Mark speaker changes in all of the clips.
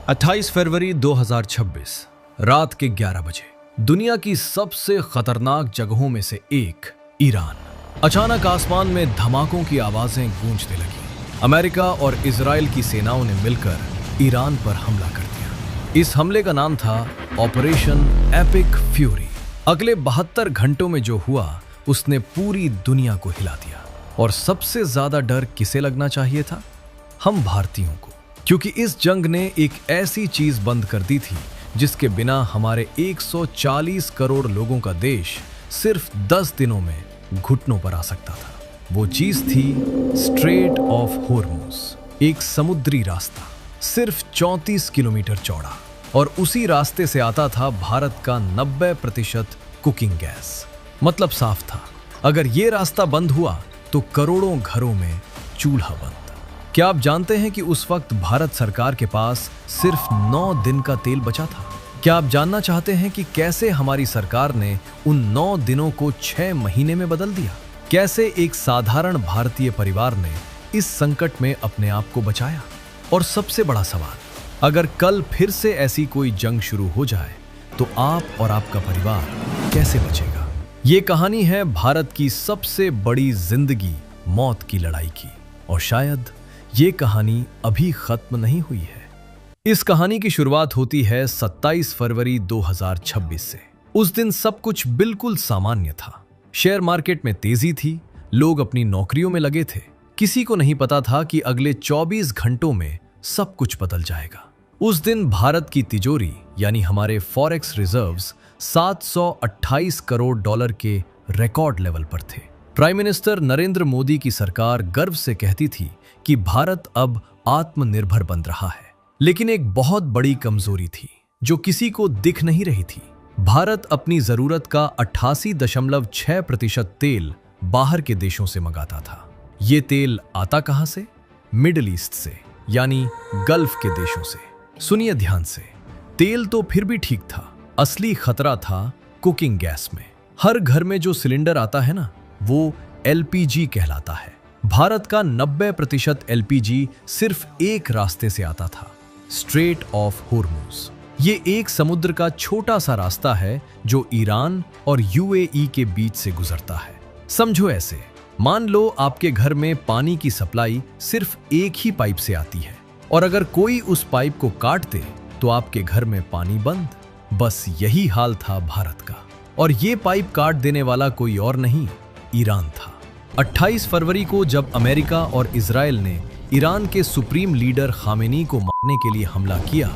Speaker 1: 28 फरवरी 2026 रात के 11 बजे दुनिया की सबसे खतरनाक जगहों में से एक ईरान। अचानक आसमान में धमाकों की आवाजें गूंजने लगी। अमेरिका और इजराइल की सेनाओं ने मिलकर ईरान पर हमला कर दिया। इस हमले का नाम था ऑपरेशन एपिक फ्यूरी। अगले 72 घंटों में जो हुआ उसने पूरी दुनिया को हिला दिया। और सबसे ज्यादा डर किसे लगना चाहिए था? हम भारतीयों को, क्योंकि इस जंग ने एक ऐसी चीज बंद कर दी थी जिसके बिना हमारे 140 करोड़ लोगों का देश सिर्फ 10 दिनों में घुटनों पर आ सकता था। वो चीज थी स्ट्रेट ऑफ होर्मुज, एक समुद्री रास्ता सिर्फ 34 किलोमीटर चौड़ा, और उसी रास्ते से आता था भारत का 90% कुकिंग गैस। मतलब साफ था, अगर ये रास्ता बंद हुआ तो करोड़ों घरों में चूल्हा बंद। क्या आप जानते हैं कि उस वक्त भारत सरकार के पास सिर्फ 9 दिन का तेल बचा था? क्या आप जानना चाहते हैं कि कैसे हमारी सरकार ने उन 9 दिनों को 6 महीने में बदल दिया? कैसे एक साधारण भारतीय परिवार ने इस संकट में अपने आप को बचाया? और सबसे बड़ा सवाल, अगर कल फिर से ऐसी कोई जंग शुरू हो जाए तो आप और आपका परिवार कैसे बचेगा? ये कहानी है भारत की सबसे बड़ी जिंदगी मौत की लड़ाई की, और शायद ये कहानी अभी खत्म नहीं हुई है। इस कहानी की शुरुआत होती है 27 फरवरी 2026 से। उस दिन सब कुछ बिल्कुल सामान्य था। शेयर मार्केट में तेजी थी, लोग अपनी नौकरियों में लगे थे। किसी को नहीं पता था कि अगले 24 घंटों में सब कुछ बदल जाएगा। उस दिन भारत की तिजोरी यानी हमारे फॉरेक्स रिजर्व्स 728 करोड़ डॉलर के रिकॉर्ड लेवल पर थे। प्राइम मिनिस्टर नरेंद्र मोदी की सरकार गर्व से कहती थी कि भारत अब आत्मनिर्भर बन रहा है। लेकिन एक बहुत बड़ी कमजोरी थी जो किसी को दिख नहीं रही थी। भारत अपनी जरूरत का 88.6% तेल बाहर के देशों से मंगाता था। ये तेल आता कहां से? मिडिल ईस्ट से, यानी गल्फ के देशों से। सुनिए ध्यान से, तेल तो फिर भी ठीक था, असली खतरा था कुकिंग गैस में। हर घर में जो सिलेंडर आता है ना, वो एलपीजी कहलाता है। भारत का 90% एलपीजी सिर्फ एक रास्ते से आता था, स्ट्रेट ऑफ होर्मुज। ये एक समुद्र का छोटा सा रास्ता है जो ईरान और यूएई के बीच से गुजरता है। समझो ऐसे, मान लो आपके घर में पानी की सप्लाई सिर्फ एक ही पाइप से आती है, और अगर कोई उस पाइप को काट दे तो आपके घर में पानी बंद। बस यही हाल था भारत का, और ये पाइप काट देने वाला कोई और नहीं, ईरान था। 28 फरवरी को जब अमेरिका और इजराइल ने ईरान के सुप्रीम लीडर खामेनी को मारने के लिए हमला किया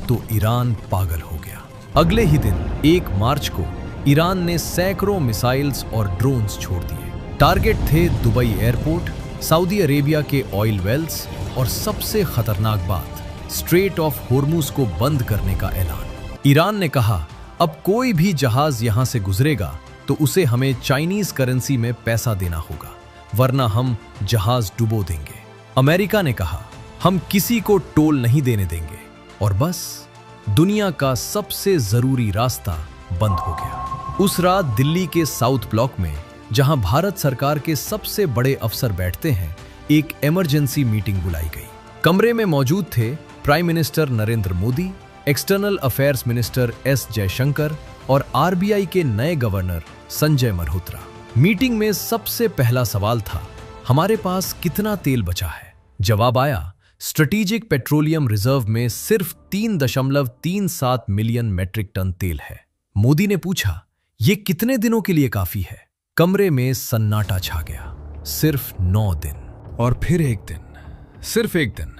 Speaker 1: तो ईरान पागल हो गया। अगले ही दिन 1 मार्च को ईरान ने सैकड़ों मिसाइल्स और ड्रोन्स छोड़ दिए। टारगेट थे दुबई एयरपोर्ट, सऊदी अरेबिया के ऑयल वेल्स, और सबसे खतरनाक बात, स्ट्रेट ऑफ होर्मुज को बंद करने का ऐलान। ईरान ने कहा, अब कोई भी जहाज यहां से गुजरेगा तो उसे हमें चाइनीज करेंसी में पैसा देना होगा, वरना हम जहाज डुबो देंगे। अमेरिका ने कहा, हम किसी को टोल नहीं देने देंगे, और बस दुनिया का सबसे जरूरी रास्ता बंद हो गया। उस रात दिल्ली के साउथ ब्लॉक में, जहां भारत सरकार के सबसे बड़े अफसर बैठते हैं, एक इमरजेंसी मीटिंग बुलाई गई। कमरे में मौजूद थे prime minister Narendra Modi, external affairs minister S Jaishankar और आरबीआई के नए गवर्नर संजय मल्होत्रा। मीटिंग में सबसे पहला सवाल था, हमारे पास कितना तेल बचा है? जवाब आया, स्ट्रेटेजिक पेट्रोलियम रिजर्व में सिर्फ 3.37 मिलियन मेट्रिक टन तेल है। मोदी ने पूछा, ये कितने दिनों के लिए काफी है? कमरे में सन्नाटा छा गया। सिर्फ 9 दिन, और फिर एक दिन, सिर्फ एक दिन।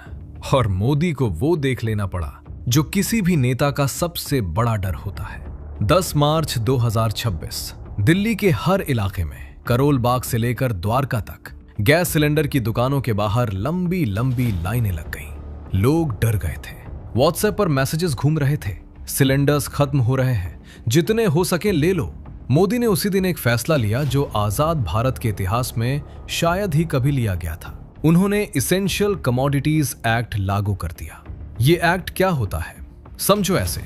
Speaker 1: और मोदी को वो देख लेना पड़ा जो किसी भी नेता का सबसे बड़ा डर होता है। 10 मार्च 2026 दिल्ली के हर इलाके में, करोल बाग से लेकर द्वारका तक, गैस सिलेंडर की दुकानों के बाहर लंबी लंबी लाइनें लग गईं। लोग डर गए थे। व्हाट्सएप पर मैसेजेस घूम रहे थे, सिलेंडर्स खत्म हो रहे हैं, जितने हो सके ले लो। मोदी ने उसी दिन एक फैसला लिया जो आजाद भारत के इतिहास में शायद ही कभी लिया गया था। उन्होंने इसेंशियल कमोडिटीज एक्ट लागू कर दिया। ये एक्ट क्या होता है? समझो ऐसे,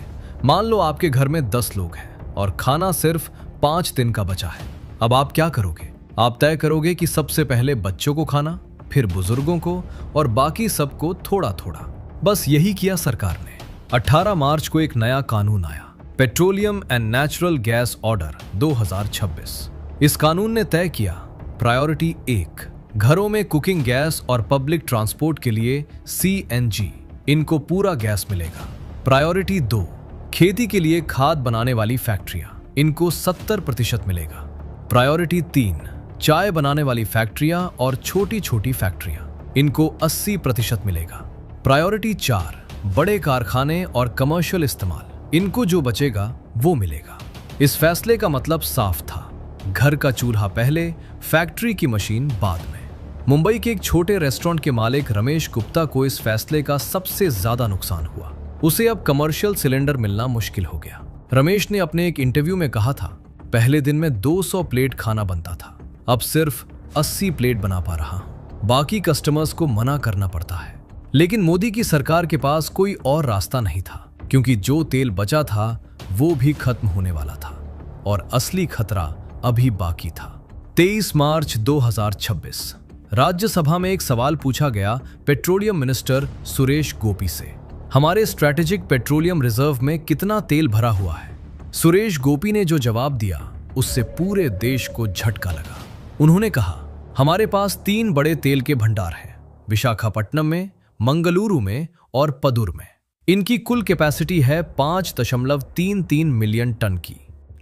Speaker 1: मान लो आपके घर में 10 लोग हैं और खाना सिर्फ 5 दिन का बचा है। अब आप क्या करोगे? आप तय करोगे कि सबसे पहले बच्चों को खाना, फिर बुजुर्गों को, और बाकी सबको थोड़ा थोड़ा। बस यही किया सरकार ने। 18 मार्च को एक नया कानून आया, petroleum and natural gas order 2026। इस कानून ने तय किया प्रायोरिटी 1 घरों में कुकिंग गैस और पब्लिक ट्रांसपोर्ट के लिए CNG, इनको पूरा गैस मिलेगा। प्रायोरिटी 2 खेती के लिए खाद बनाने वाली फैक्ट्रियां, इनको 70% मिलेगा। प्रायोरिटी 3 चाय बनाने वाली फैक्ट्रियां और छोटी छोटी फैक्ट्रियां, इनको 80% मिलेगा। प्रायोरिटी 4 बड़े कारखाने और कमर्शियल इस्तेमाल, इनको जो बचेगा वो मिलेगा। इस फैसले का मतलब साफ था, घर का चूल्हा पहले, फैक्ट्री की मशीन बाद में। मुंबई के एक छोटे रेस्टोरेंट के मालिक रमेश गुप्ता को इस फैसले का सबसे ज्यादा नुकसान हुआ। उसे अब कमर्शियल सिलेंडर मिलना मुश्किल हो गया। रमेश ने अपने एक इंटरव्यू में कहा था, पहले दिन में 200 प्लेट खाना बनता था, अब सिर्फ 80 प्लेट बना पा रहा हूं। बाकी कस्टमर्स को मना करना पड़ता है। लेकिन मोदी की सरकार के पास कोई और रास्ता नहीं था, क्योंकि जो तेल बचा था वो भी खत्म होने वाला था और असली खतरा अभी बाकी था। 23 मार्च 2026 राज्यसभा में एक सवाल पूछा गया पेट्रोलियम मिनिस्टर सुरेश गोपी से, हमारे स्ट्रैटेजिक पेट्रोलियम रिजर्व में कितना तेल भरा हुआ है। सुरेश गोपी ने जो जवाब दिया उससे पूरे देश को झटका लगा। उन्होंने कहा, हमारे पास 3 बड़े तेल के भंडार हैं, विशाखापट्टनम में, मंगलुरु में और पदुर में। इनकी कुल कैपेसिटी है 5.33 मिलियन टन की,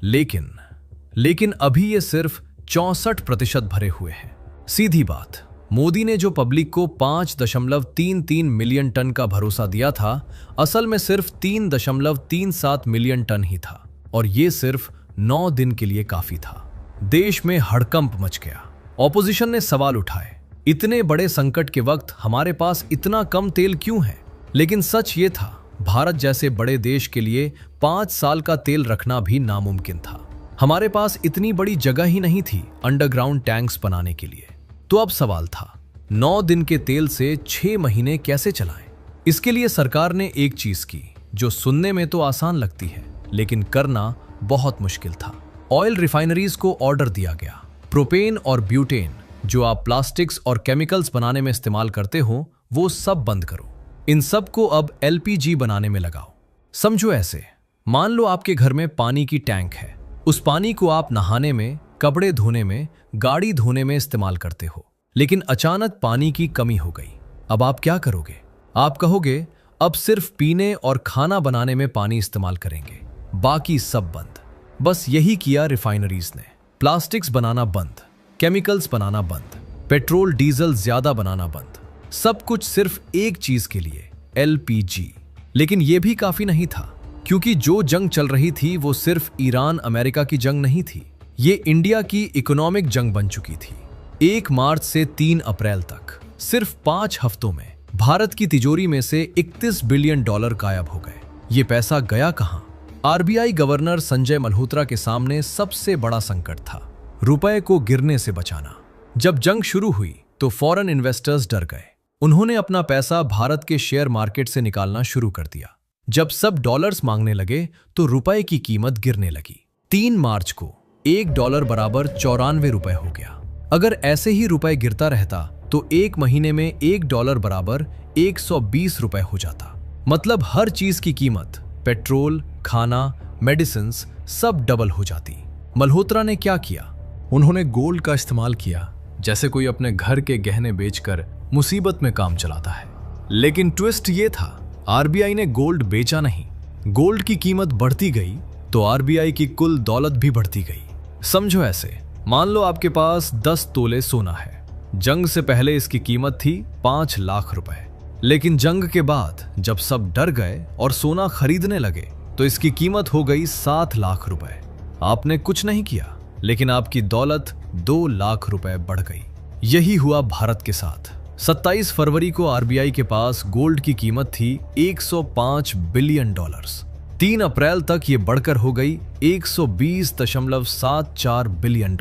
Speaker 1: लेकिन अभी ये सिर्फ 64% भरे हुए हैं। सीधी बात, मोदी ने जो पब्लिक को 5.33 मिलियन टन का भरोसा दिया था, असल में सिर्फ 3.37 मिलियन टन ही था, और ये सिर्फ 9 दिन के लिए काफी था। देश में हड़कंप मच गया। ऑपोजिशन ने सवाल उठाए, इतने बड़े संकट के वक्त हमारे पास इतना कम तेल क्यों है? लेकिन सच ये था, भारत जैसे बड़े देश के लिए 5 साल का तेल रखना भी नामुमकिन था। हमारे पास इतनी बड़ी जगह ही नहीं थी अंडरग्राउंड टैंक्स बनाने के लिए। तो अब सवाल था, 9 दिन के तेल से 6 महीने कैसे चलाएं? इसके लिए सरकार ने एक चीज की जो सुनने में तो आसान लगती है, लेकिन करना बहुत मुश्किल था। ऑयल रिफाइनरीज को ऑर्डर दिया गया, प्रोपेन और ब्यूटेन जो आप प्लास्टिक्स और केमिकल्स बनाने में इस्तेमाल करते हो, वो सब बंद करो। इन सब को अब LPG बनाने में लगाओ। समझो ऐसे, मान लो आपके घर में पानी की टैंक है। उस पानी को आप नहाने में, कपड़े धोने में, गाड़ी धोने में इस्तेमाल करते हो, लेकिन अचानक पानी की कमी हो गई। अब आप क्या करोगे? आप कहोगे, अब सिर्फ पीने और खाना बनाने में पानी इस्तेमाल करेंगे, बाकी सब बंद। बस यही किया रिफाइनरीज ने। प्लास्टिक्स बनाना बंद, केमिकल्स बनाना बंद, पेट्रोल डीजल ज्यादा बनाना बंद, सब कुछ सिर्फ एक चीज के लिए, LPG। लेकिन यह भी काफी नहीं था, क्योंकि जो जंग चल रही थी वो सिर्फ ईरान अमेरिका की जंग नहीं थी, ये इंडिया की इकोनॉमिक जंग बन चुकी थी। 1 मार्च से 3 अप्रैल तक सिर्फ 5 हफ्तों में भारत की तिजोरी में से $31 बिलियन गायब हो गए। ये पैसा गया कहां? RBI गवर्नर संजय मल्होत्रा के सामने सबसे बड़ा संकट था, रुपए को गिरने से बचाना। जब जंग शुरू हुई तो फॉरेन इन्वेस्टर्स डर गए। उन्होंने अपना पैसा भारत के शेयर मार्केट से निकालना शुरू कर दिया। जब सब डॉलर्स मांगने लगे तो रुपए की कीमत गिरने लगी। 3 मार्च को $1 बराबर 94 रुपए हो गया। अगर ऐसे ही रुपए गिरता रहता तो 1 महीने में $1 बराबर 120 रुपए हो जाता। मतलब हर चीज की कीमत, पेट्रोल, खाना, मेडिसिन्स सब डबल हो जाती। मल्होत्रा ने क्या किया? उन्होंने गोल्ड का इस्तेमाल किया, जैसे कोई अपने घर के गहने बेचकर मुसीबत में काम चलाता है। लेकिन ट्विस्ट ये था, RBI ने गोल्ड बेचा नहीं। गोल्ड की कीमत बढ़ती गई तो RBI की कुल दौलत भी बढ़ती गई। समझो ऐसे, मान लो आपके पास 10 तोले सोना है। जंग से पहले इसकी कीमत थी 5 लाख रुपए, लेकिन जंग के बाद जब सब डर गए और सोना खरीदने लगे तो इसकी कीमत हो गई 7 लाख रुपए। आपने कुछ नहीं किया, लेकिन आपकी दौलत 2 लाख रुपए बढ़ गई। यही हुआ भारत के साथ। 27 फरवरी को RBI के पास गोल्ड की कीमत थी $105 बिलियन। 3 अप्रैल तक ये बढ़कर हो गई $120.74 बिलियन।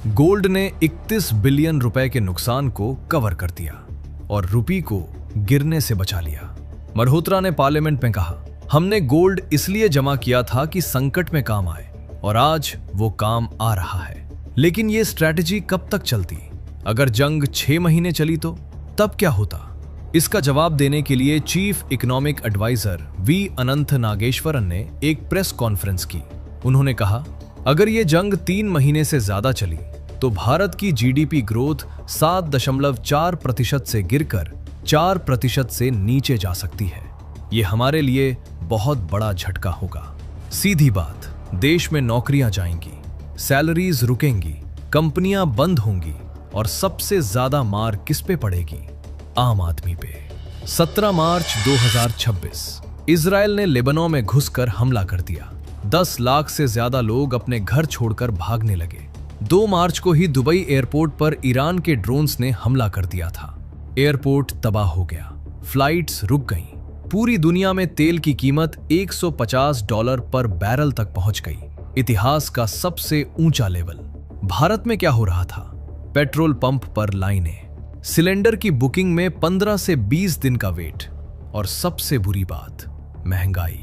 Speaker 1: गोल्ड ने 31 बिलियन रुपए के नुकसान को कवर कर दिया और रुपये को गिरने से बचा लिया। मल्होत्रा ने पार्लियामेंट में कहा, हमने गोल्ड इसलिए जमा किया था कि संकट में काम आए, और आज वो काम आ रहा है। लेकिन ये स्ट्रैटेजी कब तक चलती? अगर जंग 6 महीने चली तो तब क्या होता? इसका जवाब देने के लिए चीफ इकोनॉमिक एडवाइजर वी अनंत नागेश्वरन ने एक प्रेस कॉन्फ्रेंस की। उन्होंने कहा, अगर ये जंग 3 महीने से ज्यादा चली तो भारत की जीडीपी ग्रोथ 7.4% से गिरकर 4% से नीचे जा सकती है। ये हमारे लिए बहुत बड़ा झटका होगा। सीधी बात, देश में नौकरियां जाएंगी, सैलरीज रुकेंगी, कंपनियां बंद होंगी और सबसे ज्यादा मार किस पे पड़ेगी? आम आदमी पे। 17 मार्च 2026 इजराइल ने लेबनान में घुसकर हमला कर दिया। 10 लाख से ज्यादा लोग अपने घर छोड़कर भागने लगे। 2 मार्च को ही दुबई एयरपोर्ट पर ईरान के ड्रोन्स ने हमला कर दिया था। एयरपोर्ट तबाह हो गया, फ्लाइट्स रुक गईं। पूरी दुनिया में तेल की कीमत $150 पर बैरल तक पहुंच गई, इतिहास का सबसे ऊंचा लेवल। भारत में क्या हो रहा था? पेट्रोल पंप पर लाइनें, सिलेंडर की बुकिंग में 15 से 20 दिन का वेट, और सबसे बुरी बात, महंगाई।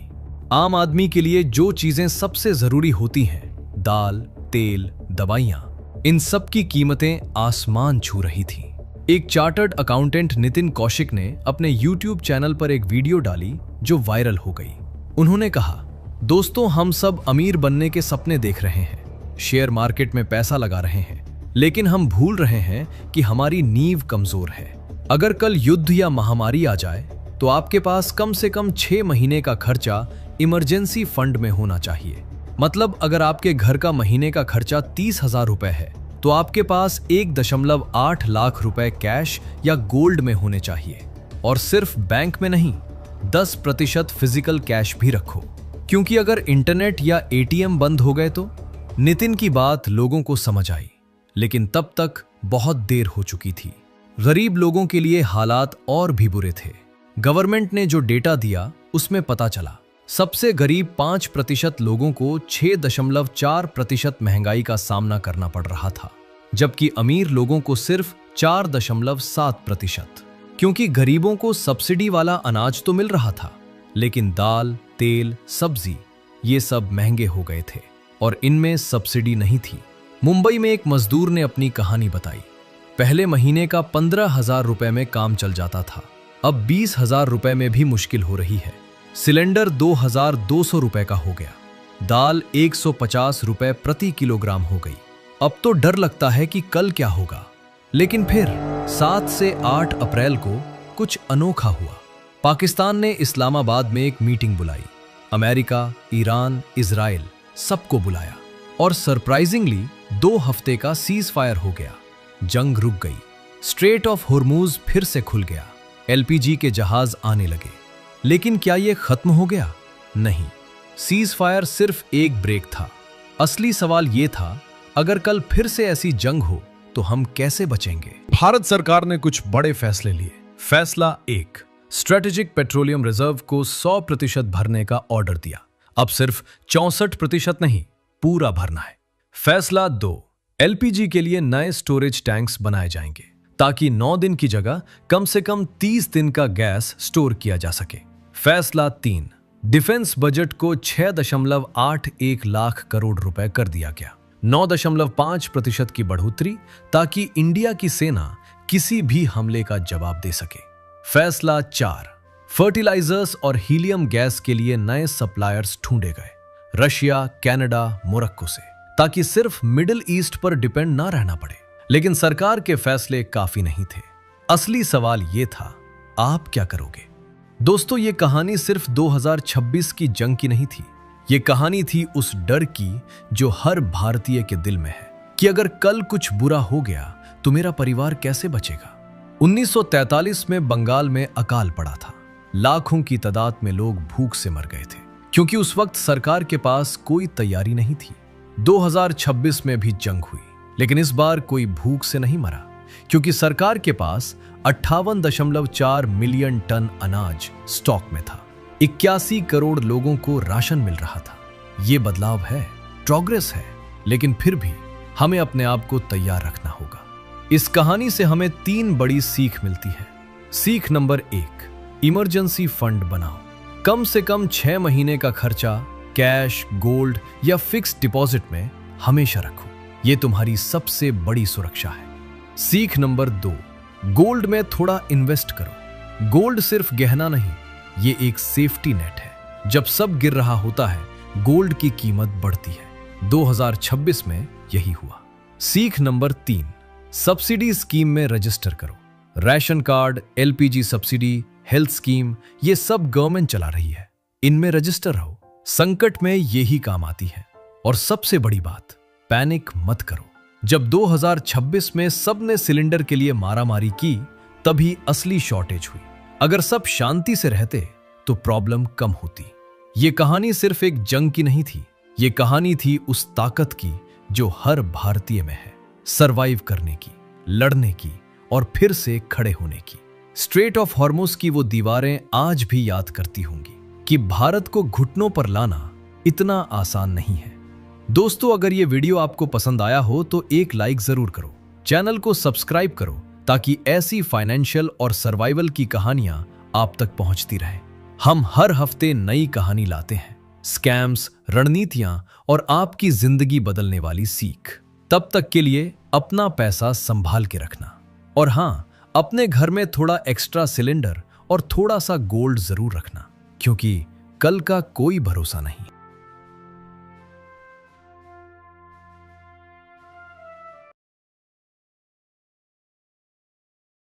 Speaker 1: आम आदमी के लिए जो चीजें सबसे जरूरी होती हैं, दाल, तेल, दवाइयां, इन सब की कीमतें आसमान छू रही थीं। एक चार्टर्ड अकाउंटेंट नितिन कौशिक ने अपने YouTube चैनल पर एक वीडियो डाली जो वायरल हो गई। उन्होंने कहा, दोस्तों, हम सब अमीर बनने के सपने देख रहे हैं, शेयर मार्केट में पैसा लगा रहे हैं, लेकिन हम भूल रहे हैं कि हमारी नींव कमजोर है। अगर कल युद्ध या महामारी आ जाए तो आपके पास कम से कम 6 महीने का खर्चा इमरजेंसी फंड में होना चाहिए। मतलब अगर आपके घर का महीने का खर्चा 30,000 रुपए है तो आपके पास 1.8 लाख रुपए कैश या गोल्ड में होने चाहिए। और सिर्फ बैंक में नहीं, 10% फिजिकल कैश भी रखो, क्योंकि अगर इंटरनेट या एटीएम बंद हो गए तो। नितिन की बात लोगों को समझ आई, लेकिन तब तक बहुत देर हो चुकी थी। गरीब लोगों के लिए हालात और भी बुरे थे। गवर्नमेंट ने जो डेटा दिया उसमें पता चला, सबसे गरीब 5% लोगों को 6.4% महंगाई का सामना करना पड़ रहा था, जबकि अमीर लोगों को सिर्फ 4.7%। क्योंकि गरीबों को सब्सिडी वाला अनाज तो मिल रहा था, लेकिन दाल, तेल, सब्जी ये सब महंगे हो गए थे और इनमें सब्सिडी नहीं थी। मुंबई में एक मजदूर ने अपनी कहानी बताई। पहले महीने का 15,000 रुपए में काम चल जाता था, अब 20,000 रुपए में भी मुश्किल हो रही है। सिलेंडर 2,200 रुपए का हो गया, दाल 150 रुपए प्रति किलोग्राम हो गई। अब तो डर लगता है कि कल क्या होगा। लेकिन फिर 7 से 8 अप्रैल को कुछ अनोखा हुआ। पाकिस्तान ने इस्लामाबाद में एक मीटिंग बुलाई। अमेरिका, ईरान, इजराइल सबको बुलाया और सरप्राइजिंगली 2 हफ्ते का सीज फायर हो गया। जंग रुक गई, स्ट्रेट ऑफ होर्मुज फिर से खुल गया, एलपीजी के जहाज आने लगे। लेकिन क्या यह खत्म हो गया? नहीं, सीज फायर सिर्फ एक ब्रेक था। असली सवाल यह था, अगर कल फिर से ऐसी जंग हो तो हम कैसे बचेंगे? भारत सरकार ने कुछ बड़े फैसले लिए। फैसला 1, स्ट्रेटेजिक पेट्रोलियम रिजर्व को 100% भरने का ऑर्डर दिया। अब सिर्फ 64% नहीं, पूरा भरना है। फैसला 2, एलपीजी के लिए नए स्टोरेज टैंक्स बनाए जाएंगे ताकि 9 दिन की जगह कम से कम 30 दिन का गैस स्टोर किया जा सके। फैसला 3, डिफेंस बजट को 6.81 लाख करोड़ रुपए कर दिया गया, 9.5% की बढ़ोतरी, ताकि इंडिया की सेना किसी भी हमले का जवाब दे सके। फैसला 4, फर्टिलाइजर्स और हीलियम गैस के लिए नए सप्लायर्स ढूंढे गए, रशिया, कनाडा, मोरक्को से, ताकि सिर्फ मिडिल ईस्ट पर डिपेंड ना रहना पड़े। लेकिन सरकार के फैसले काफी नहीं थे। असली सवाल यह था, आप क्या करोगे? दोस्तों, ये कहानी सिर्फ 2026 की जंग की नहीं थी। ये कहानी थी उस डर की जो हर भारतीय के दिल में है कि अगर कल कुछ बुरा हो गया तो मेरा परिवार कैसे बचेगा। 1943 में बंगाल में अकाल पड़ा था। लाखों की तादाद में लोग भूख से मर गए थे, क्योंकि उस वक्त सरकार के पास कोई तैयारी नहीं थी। 2026 में भी जंग हुई, लेकिन इस बार कोई भूख से नहीं मरा, क्योंकि सरकार के पास 58.4 मिलियन टन अनाज स्टॉक में था। 81 करोड़ लोगों को राशन मिल रहा था। यह बदलाव है, प्रोग्रेस है, लेकिन फिर भी हमें अपने आप को तैयार रखना होगा। इस कहानी से हमें 3 बड़ी सीख मिलती है। सीख नंबर 1, इमरजेंसी फंड बनाओ। कम से कम 6 महीने का खर्चा कैश, गोल्ड या फिक्स डिपॉजिट में हमेशा रखो। यह तुम्हारी सबसे बड़ी सुरक्षा है। सीख नंबर 2, गोल्ड में थोड़ा इन्वेस्ट करो। गोल्ड सिर्फ गहना नहीं, ये एक सेफ्टी नेट है। जब सब गिर रहा होता है, गोल्ड की कीमत बढ़ती है। 2026 में यही हुआ। सीख नंबर 3, सब्सिडी स्कीम में रजिस्टर करो। Ration card, LPG subsidy, health scheme, ये सब गवर्नमेंट चला रही है। इनमें रजिस्टर रहो, संकट में यही काम आती है। और सबसे बड़ी बात, पैनिक मत करो। जब 2026 में सबने सिलेंडर के लिए मारामारी की, तभी असली शॉर्टेज हुई। अगर सब शांति से रहते तो प्रॉब्लम कम होती। ये कहानी सिर्फ एक जंग की नहीं थी, ये कहानी थी उस ताकत की जो हर भारतीय में है, सरवाइव करने की, लड़ने की और फिर से खड़े होने की। स्ट्रेट ऑफ हॉर्मुज की वो दीवारें आज भी याद करती होंगी कि भारत को घुटनों पर लाना इतना आसान नहीं है। दोस्तों, अगर ये वीडियो आपको पसंद आया हो तो एक लाइक जरूर करो, चैनल को सब्सक्राइब करो ताकि ऐसी फाइनेंशियल और सर्वाइवल की कहानियां आप तक पहुंचती रहें। हम हर हफ्ते नई कहानी लाते हैं, स्कैम्स, रणनीतियां और आपकी जिंदगी बदलने वाली सीख। तब तक के लिए अपना पैसा संभाल के रखना, और हां, अपने घर में थोड़ा एक्स्ट्रा सिलेंडर और थोड़ा सा गोल्ड जरूर रखना, क्योंकि कल का कोई भरोसा नहीं।